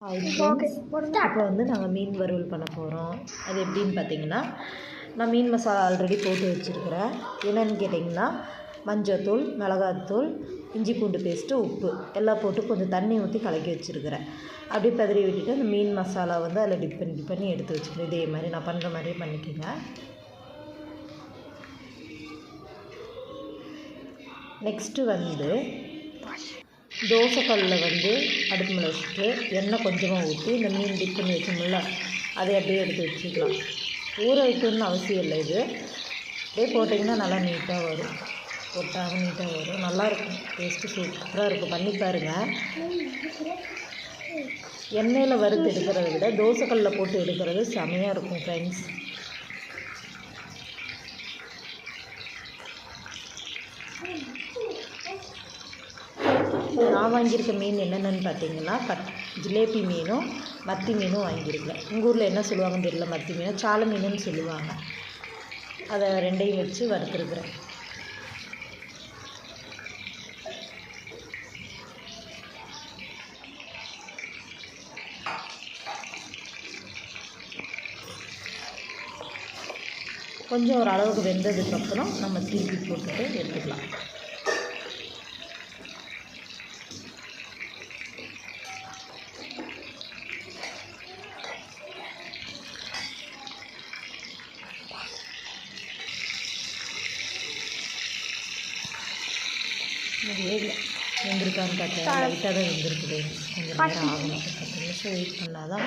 இப்போ வந்து நாங்கள் மீன் வறுவல் பண்ண போகிறோம். அது எப்படின்னு பார்த்தீங்கன்னா, நான் மீன் மசாலா ஆல்ரெடி போட்டு வச்சுருக்கிறேன். என்னென்னு கேட்டிங்கன்னா, மஞ்சள்தூள், மிளகாத்தூள், இஞ்சி பூண்டு பேஸ்ட்டு, உப்பு எல்லாம் போட்டு கொஞ்சம் தண்ணி ஊற்றி கலக்கி வச்சுருக்கிறேன். அப்படியே பதறி விட்டுட்டு அந்த மீன் மசாலா வந்து அதில் டிப் பண்ணி எடுத்து வச்சுக்கிறேன். இதே மாதிரி நான் பண்ணுற மாதிரியே பண்ணிக்கோங்க. நெக்ஸ்ட்டு வந்து தோசைக்கல்லில் வந்து அடுப்பு மேலே வச்சுட்டு எண்ணெய் கொஞ்சமாக ஊற்றி இந்த மீன் டிப் பண்ணி வச்சோம்ல அதை அப்படியே எடுத்து வச்சுக்கலாம். ஊற வைக்கணும்னு அவசியம் இல்லை. இது அப்படியே போட்டிங்கன்னா நல்லா நீட்டாக வரும். போட்டால் நீட்டாக வரும். நல்லாயிருக்கும். டேஸ்ட்டு சூப்பராக இருக்கும். பண்ணி பாருங்கள். எண்ணெயில் வறுத்து எடுக்கிறத விட தோசைக்கல்லில் போட்டு எடுக்கிறது செமையாக இருக்கும் ஃப்ரெண்ட்ஸ். நான் வாங்கியிருக்க மீன் என்னென்னு பார்த்தீங்கன்னா ஜிலேபி மீனும் மத்தி மீனும் வாங்கியிருக்கேன். உங்கள் ஊரில் என்ன சொல்லுவாங்கன்னு தெரியல. மத்தி மீன் சாலை மீனுன்னு சொல்லுவாங்க. அதை ரெண்டையும் வச்சு வறுத்துருக்குறேன். கொஞ்சம் ஒரு அளவுக்கு வெந்ததுக்கப்புறம் நம்ம திருப்பி போட்டுட்டு எடுத்துக்கலாம். வெந்திருக்கான்னு பார்த்தா லைட்டாக தான் வெந்திருக்குது. கொஞ்சம் நேரம் ஆகணும். 10 நிமிஷம் வெயிட் பண்ணால் தான்